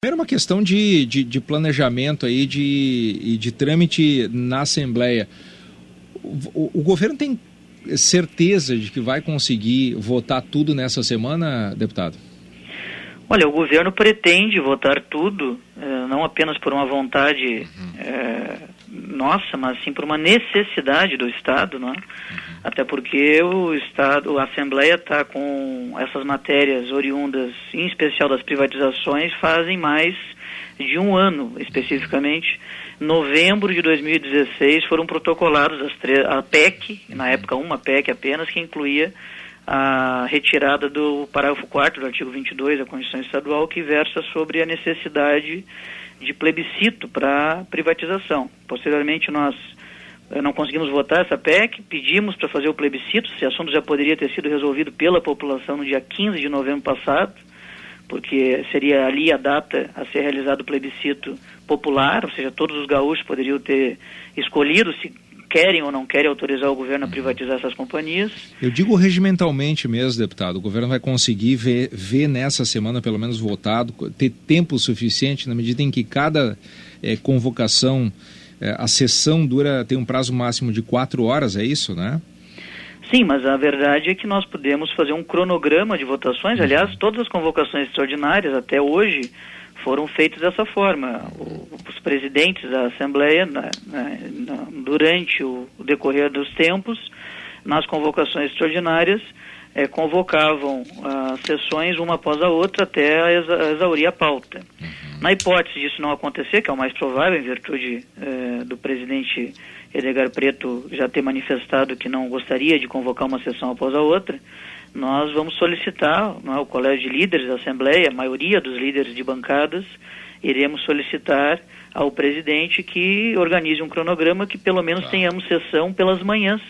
Primeiro, uma questão de planejamento aí, de trâmite na Assembleia. O governo tem certeza de que vai conseguir votar tudo nessa semana, deputado? Olha, o governo pretende votar tudo, não apenas por uma vontade nossa, mas sim por uma necessidade do Estado, não é? Até porque o Estado, a Assembleia está com essas matérias oriundas, em especial das privatizações, fazem mais de um ano, especificamente. Novembro de 2016 foram protocolados a PEC, na época uma PEC apenas, que incluía a retirada do parágrafo 4º do artigo 22 da Constituição Estadual, que versa sobre a necessidade de plebiscito para privatização. Posteriormente, nós não conseguimos votar essa PEC, pedimos para fazer o plebiscito. Esse assunto já poderia ter sido resolvido pela população no dia 15 de novembro passado, porque seria ali a data a ser realizado o plebiscito popular, ou seja, todos os gaúchos poderiam ter escolhido se querem ou não querem autorizar o governo a privatizar essas companhias. Eu digo regimentalmente mesmo, deputado, o governo vai conseguir ver nessa semana, pelo menos votado, ter tempo suficiente, na medida em que cada convocação, a sessão tem um prazo máximo de 4 horas, é isso, né? Sim, mas a verdade é que nós podemos fazer um cronograma de votações. Aliás, todas as convocações extraordinárias até hoje foram feitas dessa forma. Os presidentes da Assembleia, durante o decorrer dos tempos, nas convocações extraordinárias, convocavam sessões uma após a outra até exaurir a pauta. Na hipótese disso não acontecer, que é o mais provável, em virtude do presidente Edgar Preto já ter manifestado que não gostaria de convocar uma sessão após a outra, nós vamos solicitar, o Colégio de Líderes da Assembleia, a maioria dos líderes de bancadas, iremos solicitar ao presidente que organize um cronograma que pelo menos tenhamos sessão pelas manhãs,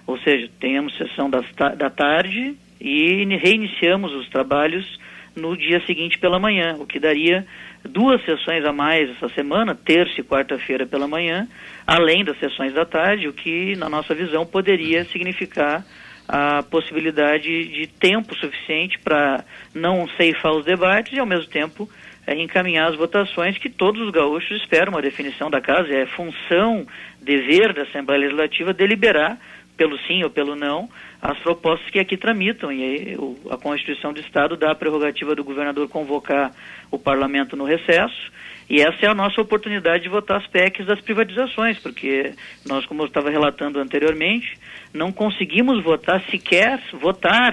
ou seja, tenhamos sessão da tarde e reiniciamos os trabalhos no dia seguinte pela manhã, o que daria 2 sessões a mais essa semana, terça e quarta-feira pela manhã, além das sessões da tarde, o que, na nossa visão, poderia significar a possibilidade de tempo suficiente para não ceifar os debates e, ao mesmo tempo, encaminhar as votações que todos os gaúchos esperam. Uma definição da casa é função, dever da Assembleia Legislativa deliberar, pelo sim ou pelo não, as propostas que aqui tramitam. E aí a Constituição do Estado dá a prerrogativa do governador convocar o parlamento no recesso, e essa é a nossa oportunidade de votar as PECs das privatizações, porque nós, como eu estava relatando anteriormente, não conseguimos votar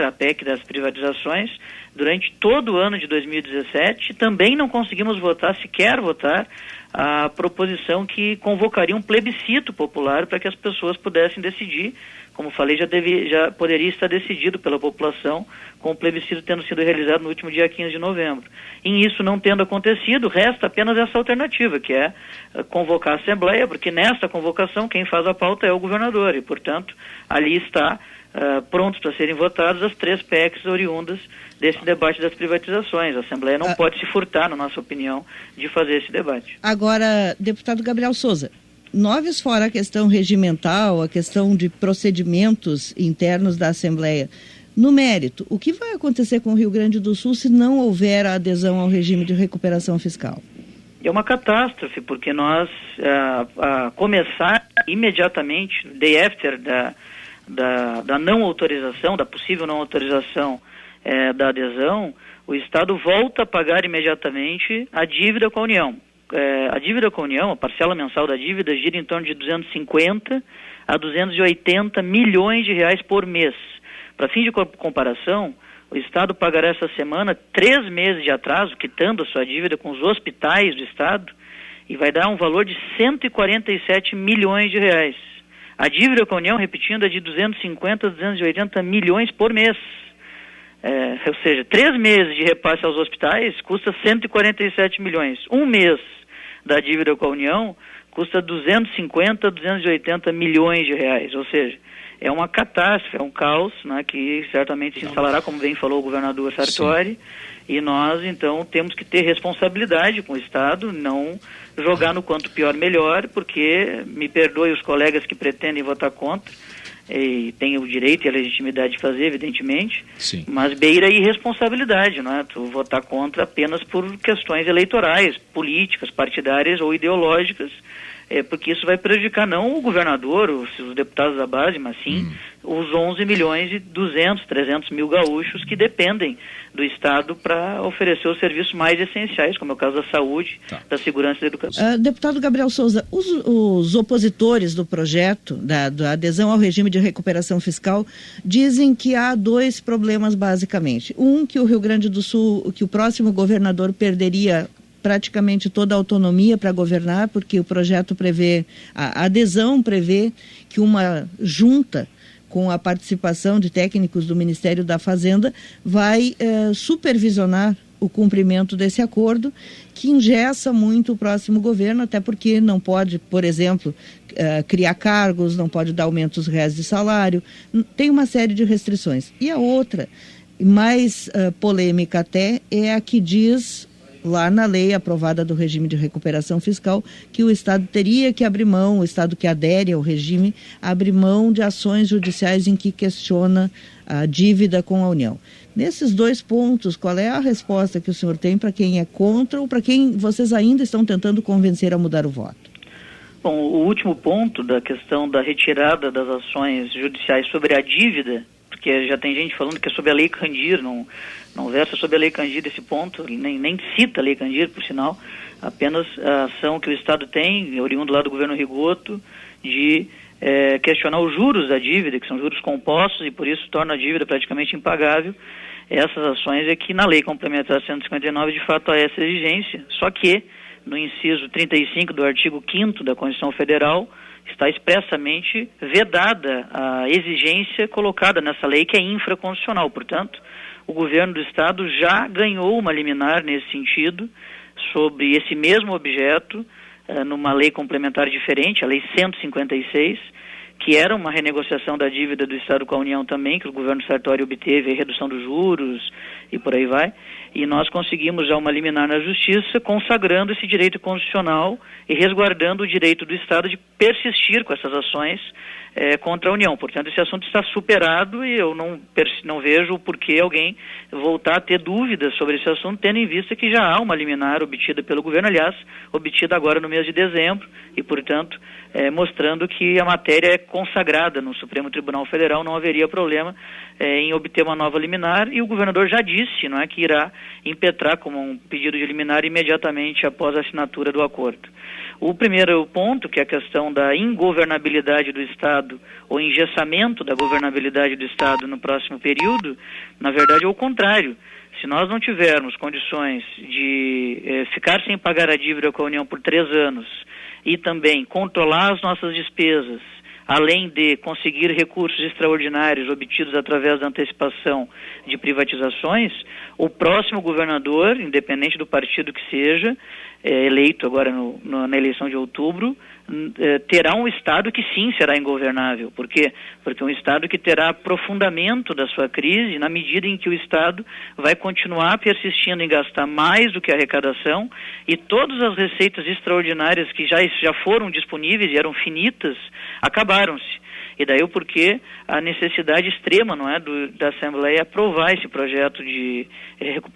a PEC das privatizações durante todo o ano de 2017, também não conseguimos votar a proposição que convocaria um plebiscito popular para que as pessoas pudessem decidir. Como falei, já poderia estar decidido pela população, com o plebiscito tendo sido realizado no último dia 15 de novembro. Em isso não tendo acontecido, resta apenas essa alternativa, que é convocar a Assembleia, porque nesta convocação quem faz a pauta é o governador, e, portanto, ali está prontos para serem votadas as 3 PECs oriundas desse debate das privatizações. A Assembleia não pode se furtar, na nossa opinião, de fazer esse debate. Agora, deputado Gabriel Souza, noves fora a questão regimental, a questão de procedimentos internos da Assembleia, no mérito, o que vai acontecer com o Rio Grande do Sul se não houver a adesão ao regime de recuperação fiscal? É uma catástrofe, porque nós, a começar imediatamente, day after da não autorização, da possível não autorização da adesão, o Estado volta a pagar imediatamente a dívida com a União. A dívida com a União, a parcela mensal da dívida, gira em torno de 250 a 280 milhões de reais por mês. Para fim de comparação, o Estado pagará essa semana 3 meses de atraso, quitando a sua dívida com os hospitais do Estado, e vai dar um valor de 147 milhões de reais. A dívida com a União, repetindo, é de 250 a 280 milhões por mês. Ou seja, 3 meses de repasse aos hospitais custa 147 milhões. Um mês da dívida com a União custa 250 a 280 milhões de reais. Ou seja, é uma catástrofe, é um caos, né, que certamente se instalará, como bem falou o governador Sartori. Sim. E nós, então, temos que ter responsabilidade com o Estado, não jogar no quanto pior melhor, porque, me perdoe os colegas que pretendem votar contra, e tem o direito e a legitimidade de fazer, evidentemente, sim, mas beira a irresponsabilidade, não é? Tu votar contra apenas por questões eleitorais, políticas, partidárias ou ideológicas, porque isso vai prejudicar não o governador, os deputados da base, mas sim os 11 milhões e 200, 300 mil gaúchos que dependem do Estado para oferecer os serviços mais essenciais, como é o caso da saúde, da segurança e da educação. Deputado Gabriel Souza, os opositores do projeto, da adesão ao regime de recuperação fiscal, dizem que há dois problemas basicamente. Um, que o Rio Grande do Sul, que o próximo governador perderia praticamente toda a autonomia para governar, porque o projeto prevê, a adesão prevê que uma junta com a participação de técnicos do Ministério da Fazenda vai supervisionar o cumprimento desse acordo, que engessa muito o próximo governo, até porque não pode, por exemplo, criar cargos, não pode dar aumentos reais de salário, tem uma série de restrições. E a outra, mais polêmica até, é a que diz lá na lei aprovada do regime de recuperação fiscal, que o Estado teria que abrir mão, o Estado que adere ao regime, abre mão de ações judiciais em que questiona a dívida com a União. Nesses dois pontos, qual é a resposta que o senhor tem para quem é contra ou para quem vocês ainda estão tentando convencer a mudar o voto? Bom, o último ponto da questão da retirada das ações judiciais sobre a dívida, porque já tem gente falando que é sobre a Lei Candir, não versa sobre a Lei Candir esse ponto, nem cita a Lei Candir, por sinal, apenas a ação que o Estado tem, oriundo lá do governo Rigoto, de questionar os juros da dívida, que são juros compostos e por isso torna a dívida praticamente impagável. Essas ações é que na Lei Complementar 159 de fato há essa exigência, só que no inciso 35 do artigo 5º da Constituição Federal está expressamente vedada a exigência colocada nessa lei, que é infraconstitucional. Portanto, o governo do Estado já ganhou uma liminar nesse sentido, sobre esse mesmo objeto, numa lei complementar diferente, a Lei 156, que era uma renegociação da dívida do Estado com a União também, que o governo Sartori obteve a redução dos juros e por aí vai, e nós conseguimos já uma liminar na Justiça, consagrando esse direito constitucional e resguardando o direito do Estado de persistir com essas ações contra a União. Portanto, esse assunto está superado e eu não vejo o porquê alguém voltar a ter dúvidas sobre esse assunto, tendo em vista que já há uma liminar obtida pelo governo, aliás, obtida agora no mês de dezembro, e, portanto, mostrando que a matéria é consagrada no Supremo Tribunal Federal, não haveria problema em obter uma nova liminar, e o governador já disse, não é, que irá impetrar como um pedido de liminar imediatamente após a assinatura do acordo. O primeiro ponto, que é a questão da ingovernabilidade do Estado, ou engessamento da governabilidade do Estado no próximo período, na verdade é o contrário. Se nós não tivermos condições de ficar sem pagar a dívida com a União por 3 anos e também controlar as nossas despesas, além de conseguir recursos extraordinários obtidos através da antecipação de privatizações, o próximo governador, independente do partido que seja, eleito agora na eleição de outubro, terá um Estado que sim será ingovernável. Por quê? Porque é um Estado que terá aprofundamento da sua crise na medida em que o Estado vai continuar persistindo em gastar mais do que a arrecadação e todas as receitas extraordinárias que já foram disponíveis e eram finitas, acabaram-se. E daí o porquê a necessidade extrema, não é, da Assembleia aprovar esse projeto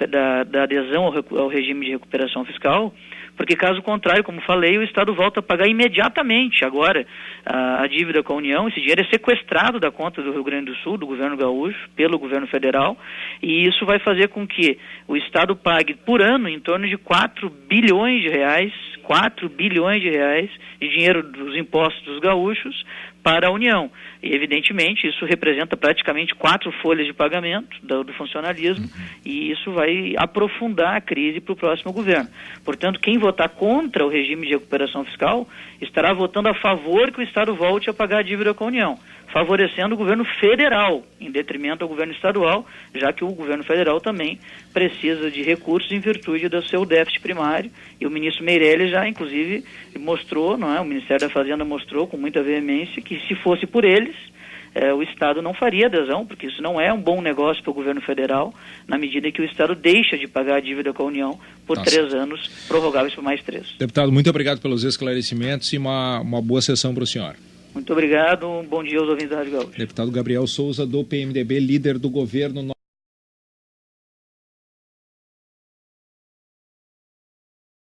da adesão ao regime de recuperação fiscal, porque caso contrário, como falei, o Estado volta a pagar imediatamente agora a dívida com a União. Esse dinheiro é sequestrado da conta do Rio Grande do Sul, do governo gaúcho, pelo governo federal, e isso vai fazer com que o Estado pague por ano em torno de 4 bilhões de reais de dinheiro dos impostos dos gaúchos para a União. E, evidentemente, isso representa praticamente 4 folhas de pagamento do funcionalismo, e isso vai aprofundar a crise para o próximo governo. Portanto, quem votar contra o regime de recuperação fiscal estará votando a favor que o Estado volte a pagar a dívida com a União, favorecendo o governo federal, em detrimento ao governo estadual, já que o governo federal também precisa de recursos em virtude do seu déficit primário, e o ministro Meirelles já, inclusive, mostrou, não é? O Ministério da Fazenda mostrou com muita veemência que se fosse por eles, o Estado não faria adesão, porque isso não é um bom negócio para o governo federal, na medida em que o Estado deixa de pagar a dívida com a União por 3 anos, prorrogáveis por mais 3. Deputado, muito obrigado pelos esclarecimentos e uma boa sessão para o senhor. Muito obrigado, bom dia aos ouvintes da Rádio Gaúcha. Deputado Gabriel Souza, do PMDB, líder do governo.